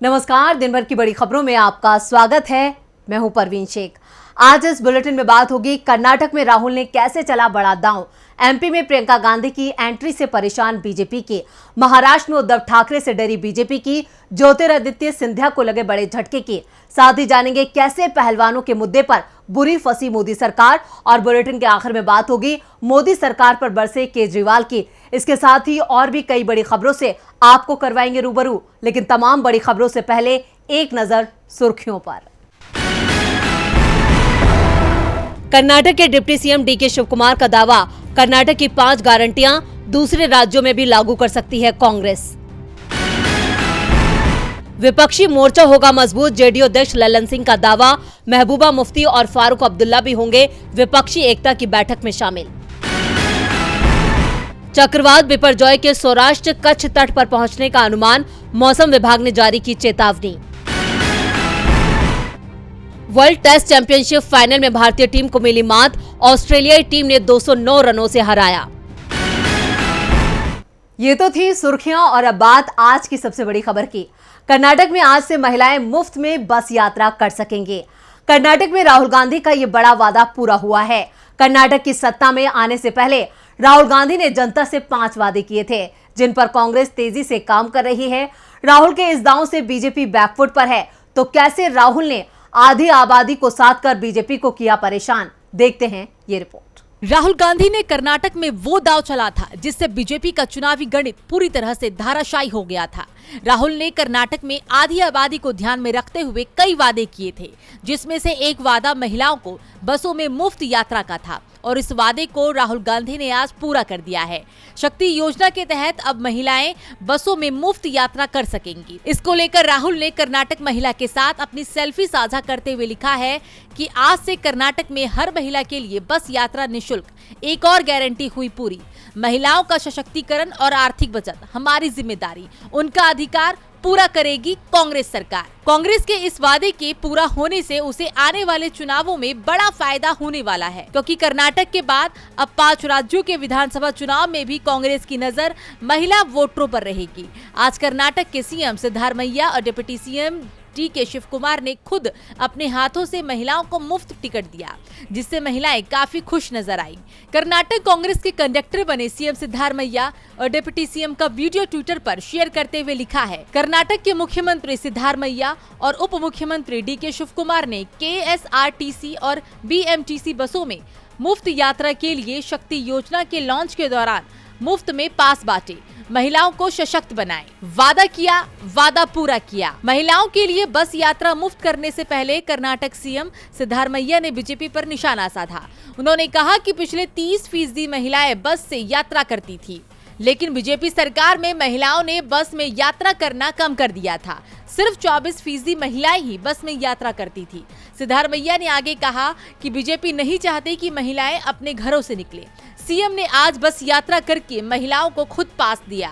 नमस्कार, दिन भर की बड़ी खबरों में आपका स्वागत है। मैं हूं परवीन शेख। आज इस बुलेटिन में बात होगी कर्नाटक में राहुल ने कैसे चला बड़ा दांव, एमपी में प्रियंका गांधी की एंट्री से परेशान बीजेपी की, महाराष्ट्र में उद्धव ठाकरे से डरी बीजेपी की, ज्योतिरादित्य सिंधिया को लगे बड़े झटके की। साथ ही जानेंगे कैसे पहलवानों के मुद्दे पर बुरी फंसी मोदी सरकार, और बुलेटिन के आखिर में बात होगी मोदी सरकार पर बरसे केजरीवाल की। इसके साथ ही और भी कई बड़ी खबरों से आपको करवाएंगे रूबरू, लेकिन तमाम बड़ी खबरों से पहले एक नजर सुर्खियों पर। कर्नाटक के डिप्टी सीएम डीके शिवकुमार का दावा, कर्नाटक की 5 गारंटियां दूसरे राज्यों में भी लागू कर सकती है कांग्रेस। विपक्षी मोर्चा होगा मजबूत, जेडीयू अध्यक्ष ललन सिंह का दावा, महबूबा मुफ्ती और फारूक अब्दुल्ला भी होंगे विपक्षी एकता की बैठक में शामिल। चक्रवात बिपरजॉय के सौराष्ट्र कच्छ तट पर पहुंचने का अनुमान, मौसम विभाग ने जारी की चेतावनी। वर्ल्ड टेस्ट चैंपियनशिप फाइनल में भारतीय टीम को मिली मात, ऑस्ट्रेलियाई टीम ने 209 रनों से हराया। ये तो थी सुर्खियां, और अब बात आज की सबसे बड़ी खबर की। कर्नाटक में आज से महिलाएं मुफ्त में बस यात्रा कर सकेंगे। कर्नाटक में राहुल गांधी का ये बड़ा वादा पूरा हुआ है। कर्नाटक की सत्ता में आने से पहले राहुल गांधी ने जनता से 5 वादे किए थे, जिन पर कांग्रेस तेजी से काम कर रही है। राहुल के इस दांव से बीजेपी बैकफुट पर है, तो कैसे राहुल ने आधी आबादी को साथ कर बीजेपी को किया परेशान, देखते हैं ये रिपोर्ट। राहुल गांधी ने कर्नाटक में वो दांव चला था जिससे बीजेपी का चुनावी गणित पूरी तरह से धाराशायी हो गया था। राहुल ने कर्नाटक में आधी आबादी को ध्यान में रखते हुए कई वादे किए थे, जिसमें से एक वादा महिलाओं को बसों में मुफ्त यात्रा का था, और इस वादे को राहुल गांधी ने आज पूरा कर दिया है। शक्ति योजना के तहत अब महिलाएं बसों में मुफ्त यात्रा कर सकेंगी। इसको लेकर राहुल ने कर्नाटक महिला के साथ अपनी सेल्फी साझा करते हुए लिखा है कि आज से कर्नाटक में हर महिला के लिए बस यात्रा निःशुल्क। एक और गारंटी हुई पूरी, महिलाओं का सशक्तिकरण और आर्थिक बचत हमारी जिम्मेदारी, उनका अधिकार पूरा करेगी कांग्रेस सरकार। कांग्रेस के इस वादे के पूरा होने से उसे आने वाले चुनावों में बड़ा फायदा होने वाला है, क्योंकि कर्नाटक के बाद अब 5 राज्यों के विधानसभा चुनाव में भी कांग्रेस की नजर महिला वोटरों पर रहेगी। आज कर्नाटक के सीएम सिद्धारमैया और डिप्टी सीएम डीके शिवकुमार ने खुद अपने हाथों से महिलाओं को मुफ्त टिकट दिया, जिससे महिलाएं काफी खुश नजर आई। कर्नाटक कांग्रेस के कंडक्टर बने सीएम सिद्धारमैया और डिप्टी सीएम का वीडियो ट्विटर पर शेयर करते हुए लिखा है, कर्नाटक के मुख्यमंत्री सिद्धारमैया और उप मुख्यमंत्री डीके शिवकुमार ने केएसआरटीसी और बीएमटीसी बसों में मुफ्त यात्रा के लिए शक्ति योजना के लॉन्च के दौरान मुफ्त में पास बांटे, महिलाओं को सशक्त बनाए। वादा किया, वादा पूरा किया। महिलाओं के लिए बस यात्रा मुफ्त करने से पहले कर्नाटक सीएम सिद्धारमैया ने बीजेपी पर निशाना साधा। उन्होंने कहा कि पिछले 30% महिलाएं बस से यात्रा करती थी, लेकिन बीजेपी सरकार में महिलाओं ने बस में यात्रा करना कम कर दिया था। सिर्फ 24% महिलाएं ही बस में यात्रा करती थी। सिद्धारमैया ने आगे कहा कि बीजेपी नहीं चाहती कि महिलाएं अपने घरों से निकले। सीएम ने आज बस यात्रा करके महिलाओं को खुद पास दिया।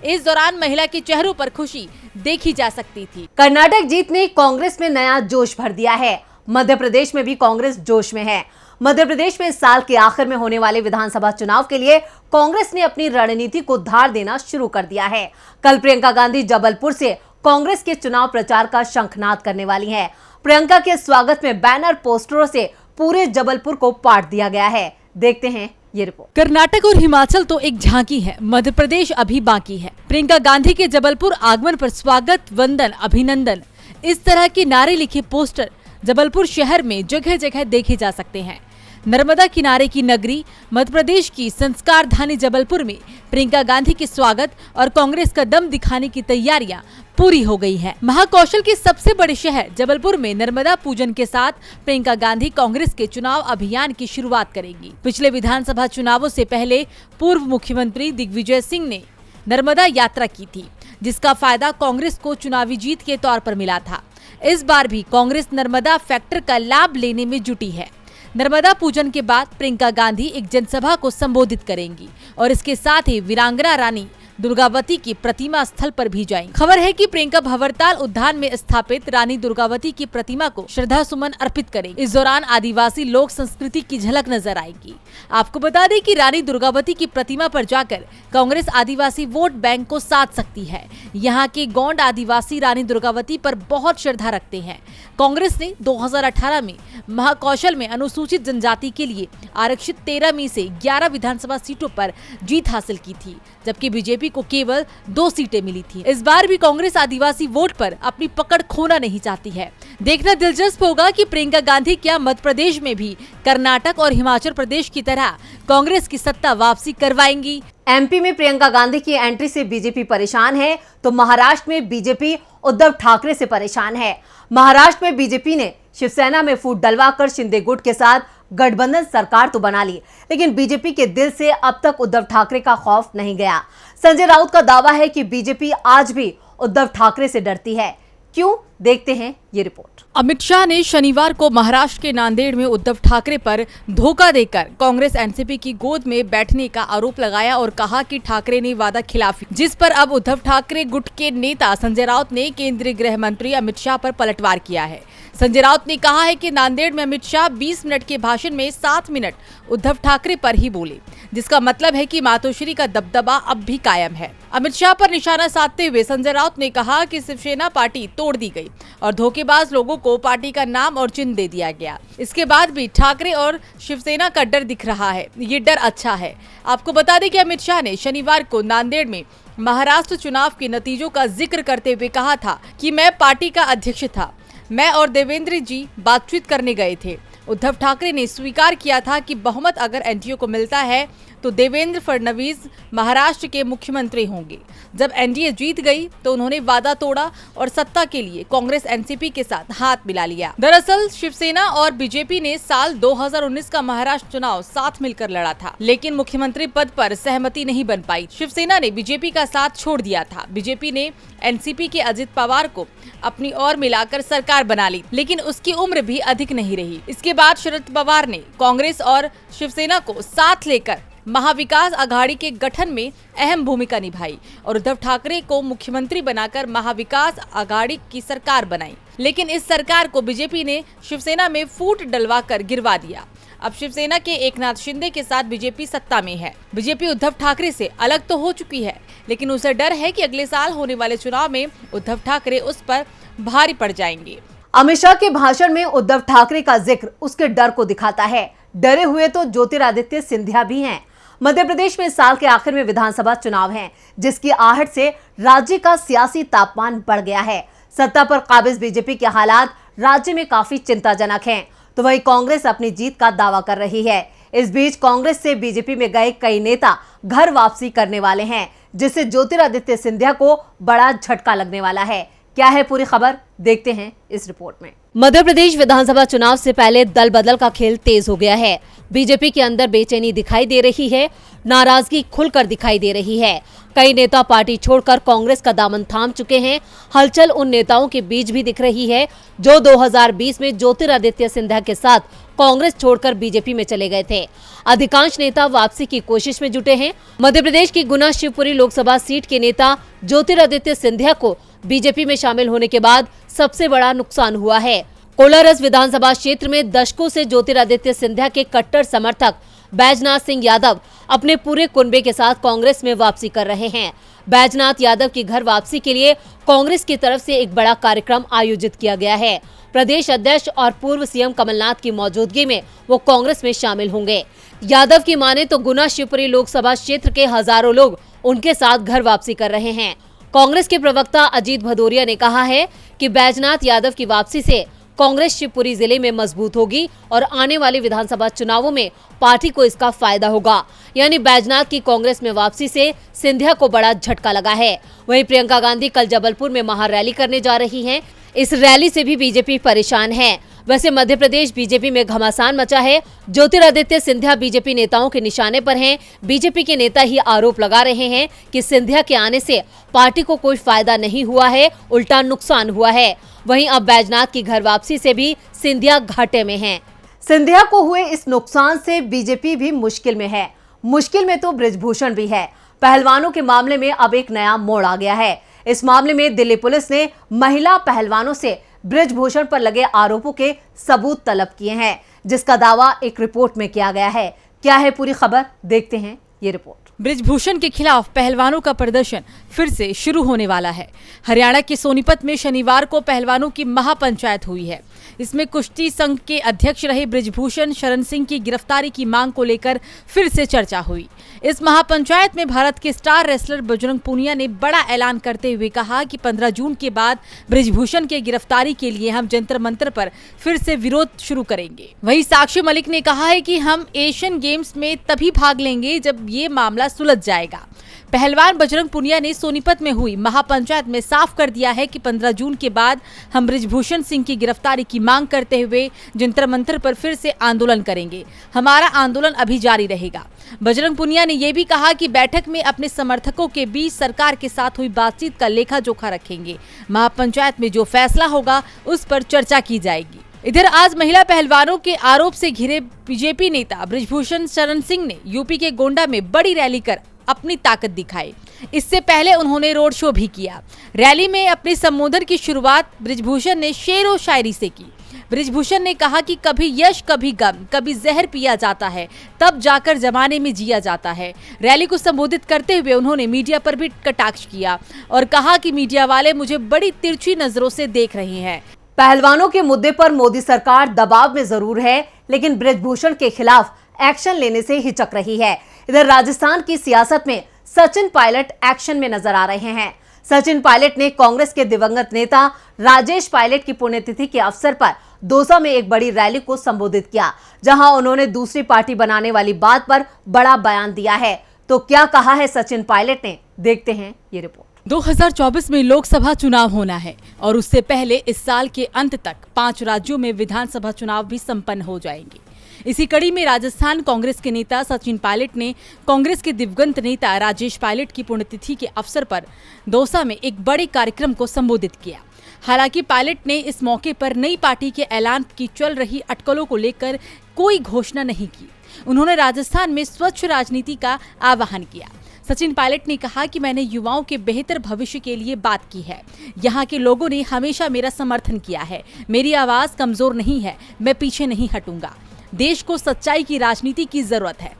इस दौरान महिला के चेहरों पर खुशी देखी जा सकती थी। कर्नाटक जीत ने कांग्रेस में नया जोश भर दिया है। मध्य प्रदेश में भी कांग्रेस जोश में है। मध्य प्रदेश में इस साल के आखिर में होने वाले विधानसभा चुनाव के लिए कांग्रेस ने अपनी रणनीति को धार देना शुरू कर दिया है। कल प्रियंका गांधी जबलपुर से कांग्रेस के चुनाव प्रचार का शंखनाद करने वाली हैं। प्रियंका के स्वागत में बैनर पोस्टरों से पूरे जबलपुर को पाट दिया गया है। देखते हैं ये रिपोर्ट। कर्नाटक और हिमाचल तो एक झांकी है, मध्य प्रदेश अभी बाकी है। प्रियंका गांधी के जबलपुर आगमन पर स्वागत, वंदन, अभिनंदन, इस तरह के नारे लिखे पोस्टर जबलपुर शहर में जगह जगह देखे जा सकते हैं। नर्मदा किनारे की नगरी मध्य प्रदेश की संस्कार धानी जबलपुर में प्रियंका गांधी के स्वागत और कांग्रेस का दम दिखाने की तैयारियां पूरी हो गई है। महाकौशल के सबसे बड़े शहर जबलपुर में नर्मदा पूजन के साथ प्रियंका गांधी कांग्रेस के चुनाव अभियान की शुरुआत करेंगी। पिछले विधानसभा चुनावों से पहले पूर्व मुख्यमंत्री दिग्विजय सिंह ने नर्मदा यात्रा की थी, जिसका फायदा कांग्रेस को चुनावी जीत के तौर पर मिला था। इस बार भी कांग्रेस नर्मदा फैक्टर का लाभ लेने में जुटी है। नर्मदा पूजन के बाद प्रियंका गांधी एक जनसभा को संबोधित करेंगी और इसके साथ ही वीरांगना रानी दुर्गावती की प्रतिमा स्थल पर भी जाएंगी। खबर है कि प्रियंका भंवरताल उद्यान में स्थापित रानी दुर्गावती की प्रतिमा को श्रद्धा सुमन अर्पित करेंगे। इस दौरान आदिवासी लोक संस्कृति की झलक नजर आएगी। आपको बता दें कि रानी दुर्गावती की प्रतिमा पर जाकर कांग्रेस आदिवासी वोट बैंक को साध सकती है। यहाँ के गोंड आदिवासी रानी दुर्गावती पर बहुत श्रद्धा रखते हैं। कांग्रेस ने 2018 में महाकौशल में अनुसूचित जनजाति के लिए आरक्षित 13 में से 11 विधानसभा सीटों पर जीत हासिल की थी, जबकि बीजेपी को केवल 2 सीटें मिली थी। इस बार भी कांग्रेस आदिवासी वोट पर अपनी पकड़ खोना नहीं चाहती है। देखना दिलचस्प होगा कि प्रियंका गांधी क्या मध्य प्रदेश में भी कर्नाटक और हिमाचल प्रदेश की तरह कांग्रेस की सत्ता वापसी करवाएंगी। एमपी में प्रियंका गांधी की एंट्री से बीजेपी परेशान है, तो महाराष्ट्र में बीजेपी उद्धव ठाकरे से परेशान है। महाराष्ट्र में बीजेपी ने शिवसेना में फूट डलवाकर शिंदे गुट के साथ गठबंधन सरकार तो बना ली, लेकिन बीजेपी के दिल से अब तक उद्धव ठाकरे का खौफ नहीं गया। संजय राउत का दावा है कि बीजेपी आज भी उद्धव ठाकरे से डरती है। क्यों, देखते हैं ये रिपोर्ट। अमित शाह ने शनिवार को महाराष्ट्र के नांदेड़ में उद्धव ठाकरे पर धोखा देकर कांग्रेस एनसीपी की गोद में बैठने का आरोप लगाया और कहा कि ठाकरे ने वादा खिलाफी, जिस पर अब उद्धव ठाकरे गुट के नेता संजय राउत ने केंद्रीय गृह मंत्री अमित शाह पर पलटवार किया है। संजय राउत ने कहा है कि नांदेड़ में अमित शाह 20 मिनट के भाषण में 7 मिनट उद्धव ठाकरे पर ही बोले, जिसका मतलब है कि मातोश्री का दबदबा अब भी कायम है। अमित शाह पर निशाना साधते हुए संजय राउत ने कहा कि शिवसेना पार्टी तोड़ दी गई और धोखेबाज लोगों को पार्टी का नाम और चिन्ह दे दिया गया। इसके बाद भी ठाकरे और शिवसेना का डर दिख रहा है। ये डर अच्छा है। आपको बता दें कि अमित शाह ने शनिवार को नांदेड़ में महाराष्ट्र चुनाव के नतीजों का जिक्र करते हुए कहा था कि मैं पार्टी का अध्यक्ष था, मैं और देवेंद्र जी बातचीत करने गए थे। उद्धव ठाकरे ने स्वीकार किया था कि बहुमत अगर एनडीए को मिलता है तो देवेंद्र फडणवीस महाराष्ट्र के मुख्यमंत्री होंगे। जब एनडीए जीत गई तो उन्होंने वादा तोड़ा और सत्ता के लिए कांग्रेस एनसीपी के साथ हाथ मिला लिया। दरअसल शिवसेना और बीजेपी ने साल 2019 का महाराष्ट्र चुनाव साथ मिलकर लड़ा था, लेकिन मुख्यमंत्री पद पर सहमति नहीं बन पाई। शिवसेना ने बीजेपी का साथ छोड़ दिया था। बीजेपी ने एनसीपी के अजित पवार को अपनी ओर मिलाकर सरकार बना ली, लेकिन उसकी उम्र भी अधिक नहीं रही। इसके बाद शरद पवार ने कांग्रेस और शिवसेना को साथ लेकर महाविकास आघाड़ी के गठन में अहम भूमिका निभाई और उद्धव ठाकरे को मुख्यमंत्री बनाकर महाविकास आघाड़ी की सरकार बनाई। लेकिन इस सरकार को बीजेपी ने शिवसेना में फूट डलवाकर गिरवा दिया। अब शिवसेना के एकनाथ शिंदे के साथ बीजेपी सत्ता में है। बीजेपी उद्धव ठाकरे से अलग तो हो चुकी है, लेकिन उसे डर है कि अगले साल होने वाले चुनाव में उद्धव ठाकरे उस पर भारी पड़ जाएंगे। अमित शाह के भाषण में उद्धव ठाकरे का जिक्र उसके डर को दिखाता है। डरे हुए तो ज्योतिरादित्य सिंधिया भी हैं। मध्य प्रदेश में साल के आखिर में विधानसभा चुनाव हैं, जिसकी आहट से राज्य का सियासी तापमान बढ़ गया है। सत्ता पर काबिज बीजेपी के हालात राज्य में काफी चिंताजनक हैं, तो वही कांग्रेस अपनी जीत का दावा कर रही है। इस बीच कांग्रेस से बीजेपी में गए कई नेता घर वापसी करने वाले हैं, जिससे ज्योतिरादित्य सिंधिया को बड़ा झटका लगने वाला है। क्या है पूरी खबर, देखते हैं इस रिपोर्ट में। मध्य प्रदेश विधानसभा चुनाव से पहले दल बदल का खेल तेज हो गया है। बीजेपी के अंदर बेचैनी दिखाई दे रही है, नाराजगी खुलकर दिखाई दे रही है। कई नेता पार्टी छोड़कर कांग्रेस का दामन थाम चुके हैं। हलचल उन नेताओं के बीच भी दिख रही है जो 2020 में ज्योतिरादित्य सिंधिया के साथ कांग्रेस छोड़कर बीजेपी में चले गए थे। अधिकांश नेता वापसी की कोशिश में जुटे हैं। मध्य प्रदेश की गुना शिवपुरी लोकसभा सीट के नेता ज्योतिरादित्य सिंधिया को बीजेपी में शामिल होने के बाद सबसे बड़ा नुकसान हुआ है। कोलारस विधानसभा क्षेत्र में दशकों से ज्योतिरादित्य सिंधिया के कट्टर समर्थक बैजनाथ सिंह यादव अपने पूरे कुनबे के साथ कांग्रेस में वापसी कर रहे हैं। बैजनाथ यादव की घर वापसी के लिए कांग्रेस की तरफ से एक बड़ा कार्यक्रम आयोजित किया गया है। प्रदेश अध्यक्ष और पूर्व सीएम कमलनाथ की मौजूदगी में वो कांग्रेस में शामिल होंगे। यादव की माने तो गुना शिवपुरी लोकसभा क्षेत्र के हजारों लोग उनके साथ घर वापसी कर रहे हैं। कांग्रेस के प्रवक्ता अजीत भदौरिया ने कहा है कि बैजनाथ यादव की वापसी से कांग्रेस शिवपुरी जिले में मजबूत होगी और आने वाले विधानसभा चुनावों में पार्टी को इसका फायदा होगा। यानी बैजनाथ की कांग्रेस में वापसी से सिंधिया को बड़ा झटका लगा है। वहीं प्रियंका गांधी कल जबलपुर में महारैली करने जा रही हैं। इस रैली से भी बीजेपी परेशान है। वैसे मध्य प्रदेश बीजेपी में घमासान मचा है। ज्योतिरादित्य सिंधिया बीजेपी नेताओं के निशाने पर हैं। बीजेपी के नेता ही आरोप लगा रहे हैं कि सिंधिया के आने से पार्टी को कोई फायदा नहीं हुआ है, उल्टा नुकसान हुआ है। वहीं अब बैजनाथ की घर वापसी से भी सिंधिया घाटे में हैं। सिंधिया को हुए इस नुकसान से बीजेपी भी मुश्किल में है। मुश्किल में तो बृजभूषण भी है। पहलवानों के मामले में अब एक नया मोड़ आ गया है। इस मामले में दिल्ली पुलिस ने महिला पहलवानों से बृजभूषण पर लगे आरोपों के सबूत तलब किए हैं, जिसका दावा एक रिपोर्ट में किया गया है। क्या है पूरी खबर, देखते हैं ये रिपोर्ट। बृजभूषण के खिलाफ पहलवानों का प्रदर्शन फिर से शुरू होने वाला है। हरियाणा के सोनीपत में शनिवार को पहलवानों की महापंचायत हुई है। इसमें कुश्ती संघ के अध्यक्ष रहे बृजभूषण शरण सिंह की गिरफ्तारी की मांग को लेकर फिर से चर्चा हुई। इस महापंचायत में भारत के स्टार रेसलर बजरंग पूनिया ने बड़ा ऐलान करते हुए कहा कि 15 जून के बाद बृजभूषण के गिरफ्तारी के लिए हम जंतर मंतर पर फिर से विरोध शुरू करेंगे। वहीं साक्षी मलिक ने कहा है कि हम एशियन गेम्स में तभी भाग लेंगे जब ये मामला सुलझ जाएगा। पहलवान बजरंग पूनिया ने सोनीपत में हुई महापंचायत में साफ कर दिया है कि 15 जून के बाद हम बृजभूषण सिंह की गिरफ्तारी की मांग करते हुए जंतर मंतर पर फिर से आंदोलन करेंगे। हमारा आंदोलन अभी जारी रहेगा। बजरंग पूनिया ने यह भी कहा कि बैठक में अपने समर्थकों के बीच सरकार के साथ हुई बातचीत का लेखा जोखा रखेंगे। महापंचायत में जो फैसला होगा उस पर चर्चा की जाएगी। इधर आज महिला पहलवानों के आरोप से घिरे बीजेपी नेता बृजभूषण शरण सिंह ने यूपी के गोंडा में बड़ी रैली कर अपनी ताकत दिखाई। इससे पहले उन्होंने रोड शो भी किया। रैली में अपने संबोधन की शुरुआत बृजभूषण ने शेर व शायरी से की। बृजभूषण ने कहा कि कभी यश कभी गम, कभी जहर पिया जाता है, तब जाकर जमाने में जिया जाता है। रैली को संबोधित करते हुए उन्होंने मीडिया पर भी कटाक्ष किया और कहा कि मीडिया वाले मुझे बड़ी तिरछी नजरों से देख रहे हैं। पहलवानों के मुद्दे पर मोदी सरकार दबाव में जरूर है, लेकिन बृजभूषण के खिलाफ एक्शन लेने से हिचक रही है। इधर राजस्थान की सियासत में सचिन पायलट एक्शन में नजर आ रहे हैं। सचिन पायलट ने कांग्रेस के दिवंगत नेता राजेश पायलट की पुण्यतिथि के अवसर पर दौसा में एक बड़ी रैली को संबोधित किया, जहां उन्होंने दूसरी पार्टी बनाने वाली बात पर बड़ा बयान दिया है। तो क्या कहा है सचिन पायलट ने, देखते हैं ये रिपोर्ट। 2024 में लोकसभा चुनाव होना है और उससे पहले इस साल के अंत तक 5 राज्यों में विधानसभा चुनाव भी संपन्न हो जाएंगे। इसी कड़ी में राजस्थान कांग्रेस के नेता सचिन पायलट ने कांग्रेस के दिवंगत नेता राजेश पायलट की पुण्यतिथि के अवसर पर दौसा में एक बड़े कार्यक्रम को संबोधित किया। हालांकि पायलट ने इस मौके पर नई पार्टी के ऐलान की चल रही अटकलों को लेकर कोई घोषणा नहीं की। उन्होंने राजस्थान में स्वच्छ राजनीति का आह्वान किया। सचिन पायलट ने कहा कि मैंने युवाओं के बेहतर भविष्य के लिए बात की है। यहाँ के लोगों ने हमेशा मेरा समर्थन किया है। मेरी आवाज कमजोर नहीं है, मैं पीछे नहीं हटूंगा। देश को सच्चाई की राजनीति की जरूरत है।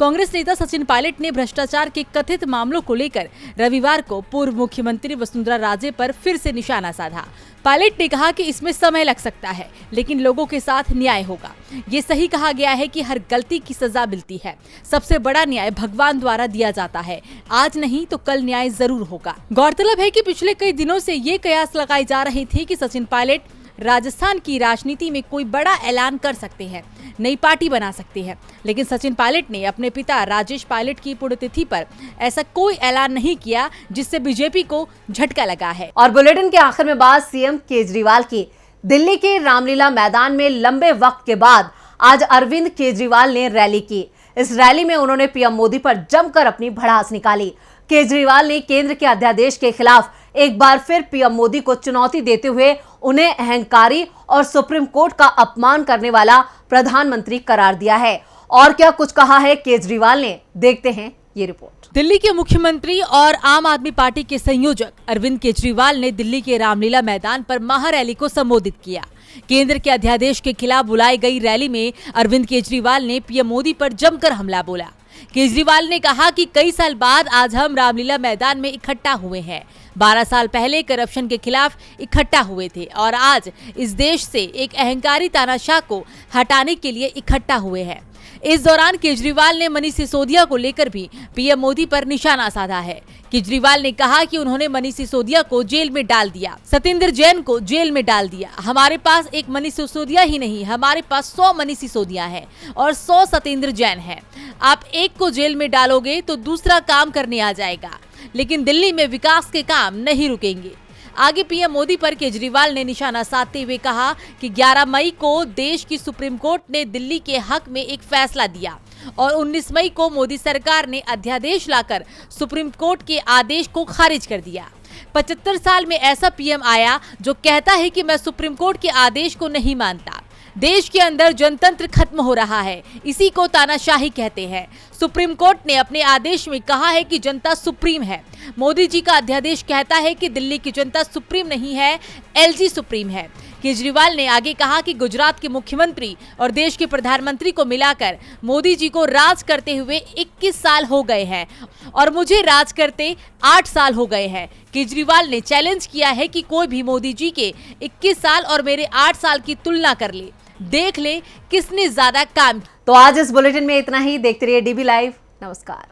कांग्रेस नेता सचिन पायलट ने भ्रष्टाचार के कथित मामलों को लेकर रविवार को पूर्व मुख्यमंत्री वसुंधरा राजे पर फिर से निशाना साधा। पायलट ने कहा कि इसमें समय लग सकता है, लेकिन लोगों के साथ न्याय होगा। ये सही कहा गया है कि हर गलती की सजा मिलती है। सबसे बड़ा न्याय भगवान द्वारा दिया जाता है। आज नहीं तो कल न्याय जरूर होगा। गौरतलब है कि पिछले कई दिनों से ये कयास लगाए जा रहे थे कि सचिन पायलट राजस्थान की राजनीति में कोई बड़ा ऐलान कर सकते हैं, नई पार्टी बना सकते हैं, लेकिन सचिन पायलट ने अपने पिता राजेश पायलट की पुण्यतिथि पर ऐसा कोई ऐलान नहीं किया, जिससे बीजेपी को झटका लगा है। और बुलेटिन के आखिर में बात सीएम केजरीवाल की। दिल्ली के रामलीला मैदान में लंबे वक्त के बाद आज अरविंद केजरीवाल ने रैली की। इस रैली में उन्होंने पीएम मोदी पर जमकर अपनी भड़ास निकाली। केजरीवाल ने केंद्र के अध्यादेश के खिलाफ एक बार फिर पीएम मोदी को चुनौती देते हुए उन्हें अहंकारी और सुप्रीम कोर्ट का अपमान करने वाला प्रधानमंत्री करार दिया है। और क्या कुछ कहा है केजरीवाल ने, देखते हैं ये रिपोर्ट। दिल्ली के मुख्यमंत्री और आम आदमी पार्टी के संयोजक अरविंद केजरीवाल ने दिल्ली के रामलीला मैदान पर महारैली को संबोधित किया। केंद्र के अध्यादेश के खिलाफ बुलाई गई रैली में अरविंद केजरीवाल ने पीएम मोदी पर जमकर हमला बोला। केजरीवाल ने कहा कि कई साल बाद आज हम रामलीला मैदान में इकट्ठा हुए हैं। 12 साल पहले करप्शन के खिलाफ इकट्ठा हुए थे और आज इस देश से एक अहंकारी तानाशाह को हटाने के लिए इकट्ठा हुए हैं। इस दौरान केजरीवाल ने मनीष सिसोदिया को लेकर भी पीएम मोदी पर निशाना साधा है। केजरीवाल ने कहा कि उन्होंने मनीष सिसोदिया को जेल में डाल दिया, सतेंद्र जैन को जेल में डाल दिया। हमारे पास एक मनीष सिसोदिया ही नहीं, हमारे पास 100 मनीष सिसोदिया है और 100 सतेंद्र जैन है। आप एक को जेल में डालोगे तो दूसरा काम करने आ जाएगा, लेकिन दिल्ली में विकास के काम नहीं रुकेंगे। आगे पीएम मोदी पर केजरीवाल ने निशाना साधते हुए कहा कि 11 मई को देश की सुप्रीम कोर्ट ने दिल्ली के हक में एक फैसला दिया और 19 मई को मोदी सरकार ने अध्यादेश लाकर सुप्रीम कोर्ट के आदेश को खारिज कर दिया। 75 साल में ऐसा पीएम आया जो कहता है कि मैं सुप्रीम कोर्ट के आदेश को नहीं मानता। देश के अंदर जनतंत्र खत्म हो रहा है, इसी को तानाशाही कहते हैं। सुप्रीम कोर्ट ने अपने आदेश में कहा है कि जनता सुप्रीम है। मोदी जी का अध्यादेश कहता है कि दिल्ली की जनता सुप्रीम नहीं है, एलजी सुप्रीम है। केजरीवाल ने आगे कहा कि गुजरात के मुख्यमंत्री और देश के प्रधानमंत्री को मिलाकर मोदी जी को राज करते हुए 21 साल हो गए हैं और मुझे राज करते 8 साल हो गए हैं। केजरीवाल ने चैलेंज किया है कि कोई भी मोदी जी के 21 साल और मेरे 8 साल की तुलना कर ले, देख ले किसने ज्यादा काम। तो आज इस बुलेटिन में इतना ही। देखते रहिए डीबी लाइव। नमस्कार।